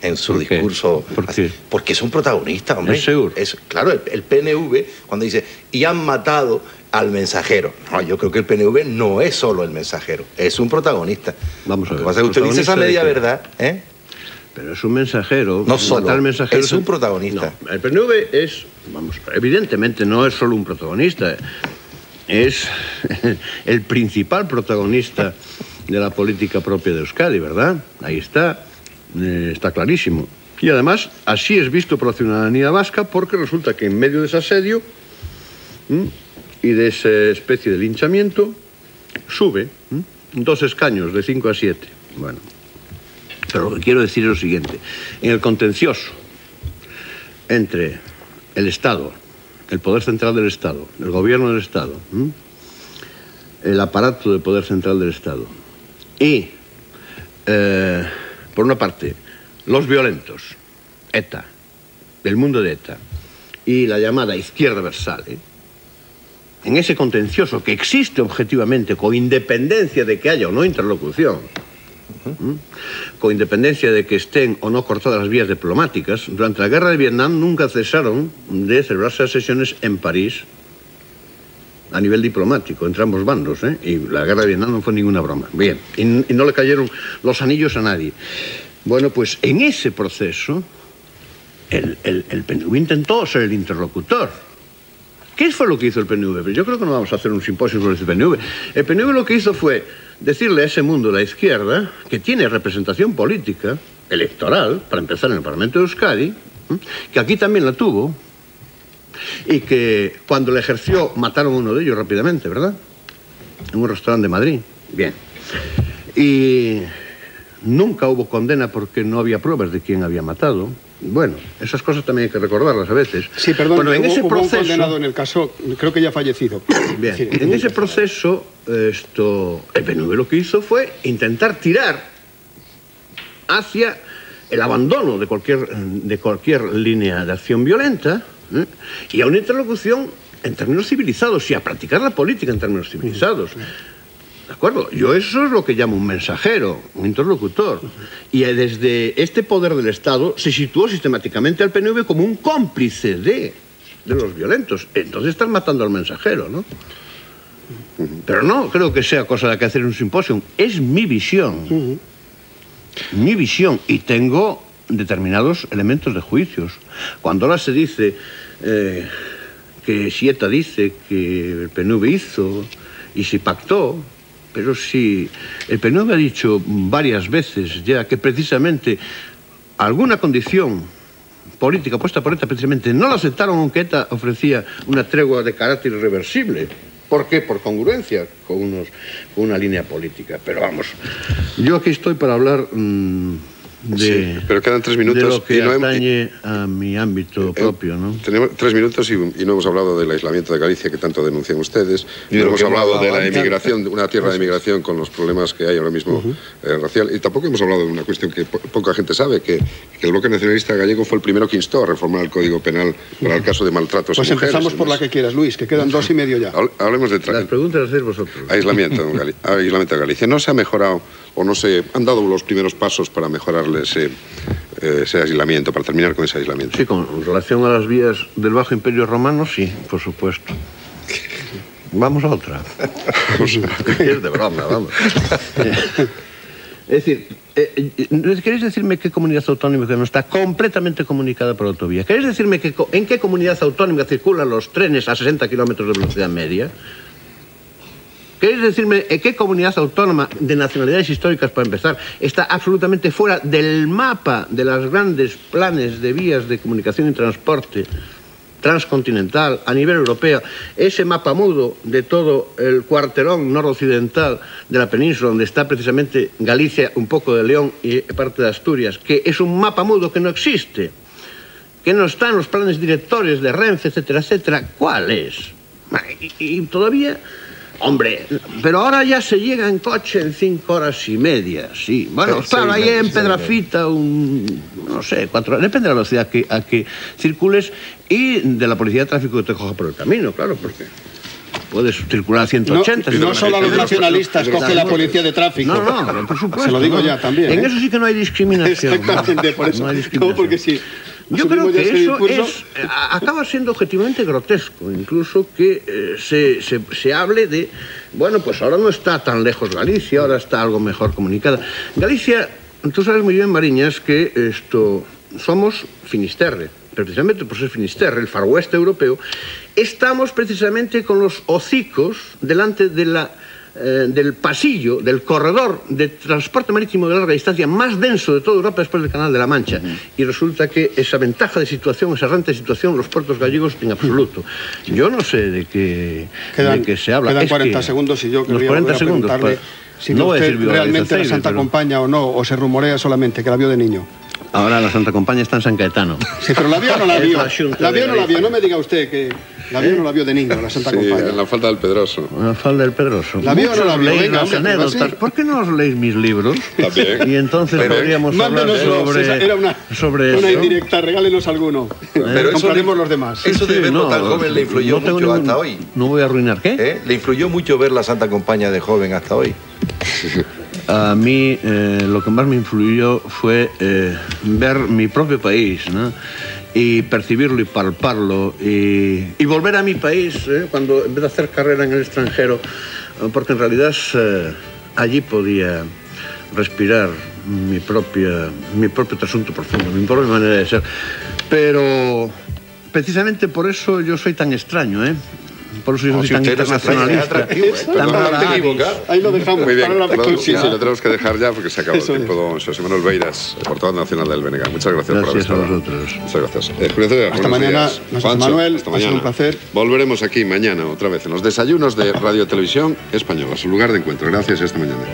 en su discurso? ¿Por qué? Porque es un protagonista, hombre. ¿Es seguro? Claro, el PNV, cuando dice, y han matado al mensajero. No, yo creo que el PNV no es solo el mensajero, es un protagonista. Vamos a ver. Lo que pasa es que usted dice esa media verdad, ¿eh? Pero es un mensajero. No solo, el mensajero es un protagonista. No, el PNV es, evidentemente no es solo un protagonista, es el principal protagonista de la política propia de Euskadi, ¿verdad? Ahí está clarísimo. Y además, así es visto por la ciudadanía vasca, porque resulta que en medio de ese asedio y de esa especie de linchamiento, sube 2 escaños, de 5 a 7. Bueno, pero lo que quiero decir es lo siguiente. En el contencioso entre el Estado, el poder central del Estado, el gobierno del Estado, el aparato de poder central del Estado Y, por una parte, los violentos, ETA, el mundo de ETA, y la llamada izquierda versale, en ese contencioso que existe objetivamente, con independencia de que haya o no interlocución, con independencia de que estén o no cortadas las vías diplomáticas, durante la guerra de Vietnam nunca cesaron de celebrarse las sesiones en París a nivel diplomático, entre ambos bandos, y la guerra de Vietnam no fue ninguna broma. Bien, y no le cayeron los anillos a nadie. Bueno, pues en ese proceso el PNV intentó ser el interlocutor. ¿Qué fue lo que hizo el PNV? Yo creo que no vamos a hacer un simposio sobre el PNV. El PNV lo que hizo fue decirle a ese mundo de la izquierda, que tiene representación política, electoral, para empezar en el Parlamento de Euskadi, que aquí también la tuvo, y que cuando la ejerció mataron a uno de ellos rápidamente, ¿verdad? En un restaurante de Madrid. Bien. Y nunca hubo condena porque no había pruebas de quién había matado. Bueno, esas cosas también hay que recordarlas a veces. Sí, perdón, bueno, en ese proceso, un condenado en el caso, creo que ya ha fallecido. Bien, en ese proceso, el PNV lo que hizo fue intentar tirar hacia el abandono de cualquier línea de acción violenta, y a una interlocución en términos civilizados y a practicar la política en términos civilizados. ¿De acuerdo? Yo eso es lo que llamo un mensajero, un interlocutor. Y desde este poder del Estado se situó sistemáticamente al PNV como un cómplice de los violentos. Entonces están matando al mensajero, ¿no? Pero no creo que sea cosa de que hacer un simposio. Es mi visión. Mi visión. Y tengo determinados elementos de juicios. Cuando ahora se dice que si ETA dice que el PNV hizo y se pactó, pero si el PNV ha dicho varias veces ya que precisamente alguna condición política puesta por ETA precisamente no la aceptaron, aunque ETA ofrecía una tregua de carácter irreversible. ¿Por qué? Por congruencia con una línea política. Pero vamos, yo aquí estoy para hablar sí, pero quedan 3 minutos de lo que atañe a mi ámbito propio, ¿no? Tenemos 3 minutos y no hemos hablado del aislamiento de Galicia que tanto denuncian ustedes. No hemos hablado de la emigración, de una tierra de emigración con los problemas que hay ahora mismo racial. Y tampoco hemos hablado de una cuestión que poca gente sabe, que el bloque nacionalista gallego fue el primero que instó a reformar el Código Penal para el caso de maltratos a mujeres. Pues empezamos por la que quieras, Luis, que quedan 2 y medio ya. Hablemos de las preguntas las hacéis vosotros. Aislamiento de Galicia. ¿No se ha mejorado o no se han dado los primeros pasos para mejorarle ese aislamiento, para terminar con ese aislamiento? Sí, con relación a las vías del Bajo Imperio Romano, sí, por supuesto. Vamos a otra. Es de broma, vamos. Es decir, ¿queréis decirme qué comunidad autónoma que no está completamente comunicada por autovía? ¿Queréis decirme en qué comunidad autónoma circulan los trenes a 60 kilómetros de velocidad media? ¿Queréis decirme en qué comunidad autónoma de nacionalidades históricas, para empezar, está absolutamente fuera del mapa de los grandes planes de vías de comunicación y transporte transcontinental a nivel europeo, ese mapa mudo de todo el cuarterón noroccidental de la península, donde está precisamente Galicia, un poco de León y parte de Asturias, que es un mapa mudo que no existe, que no está en los planes directores de Renfe, etcétera, etcétera? ¿Cuál es? Y todavía... Hombre, pero ahora ya se llega en coche en 5 horas y media, sí. Bueno, claro, ahí en Pedrafita, no sé, 4 horas, depende de la velocidad a que circules y de la policía de tráfico que te coja por el camino, claro, porque puedes circular a 180. No solo a los nacionalistas coge la policía de tráfico. No, por supuesto. Se lo digo ya también. En eso sí que no hay discriminación. Exactamente, por eso. No hay discriminación. No, porque sí. Yo creo que eso acaba siendo objetivamente grotesco, incluso que se hable de, bueno, pues ahora no está tan lejos Galicia, ahora está algo mejor comunicada. Galicia, tú sabes muy bien, Mariñas, que somos Finisterre, precisamente por ser Finisterre, el Far West europeo, estamos precisamente con los hocicos delante de del pasillo, del corredor de transporte marítimo de larga distancia más denso de toda Europa después del Canal de la Mancha. Y resulta que esa ventaja de situación, esa renta de situación, los puertos gallegos en absoluto. Yo no sé de qué se habla. Quedan 40 segundos y yo quería preguntarle si no usted realmente la Santa Compaña o no, o se rumorea solamente que la vio de niño. Ahora la Santa Compañía está en San Caetano. Sí, pero la vio o no la vio. La vio o no la vio. No me diga usted que la vio o no la vio de niño, la Santa Compañía. En la falda del Pedroso. En la falda del Pedroso. ¿La vio o no la vio? Venga, las anécdotas. ¿Por qué no os leéis mis libros? También. Y entonces podríamos hablar era sobre una eso. indirecta, regálenos alguno. Pero compraremos los demás. Eso de verlo tan joven le influyó mucho hasta hoy. No voy a arruinar, ¿qué? Le influyó mucho ver la Santa Compañía de joven hasta hoy. A mí lo que más me influyó fue ver mi propio país, ¿no? Y percibirlo y palparlo y volver a mi país cuando en vez de hacer carrera en el extranjero, porque en realidad allí podía respirar mi propio trasunto profundo, mi propia manera de ser. Pero precisamente por eso yo soy tan extraño, Por eso yo soy tan internacionalista. Ahí lo dejamos. Muy bien. Para la próxima. Sí, lo tenemos que dejar ya porque se acaba el tiempo. Don José Manuel Beiras, portavoz nacional del BNG. Muchas gracias por haber estado. Gracias a vosotros. Muchas gracias. Julio César, hasta mañana, José Manuel. Hasta ha mañana. sido un placer. Volveremos aquí mañana otra vez en los desayunos de Radio Televisión Española, su lugar de encuentro. Gracias y hasta mañana.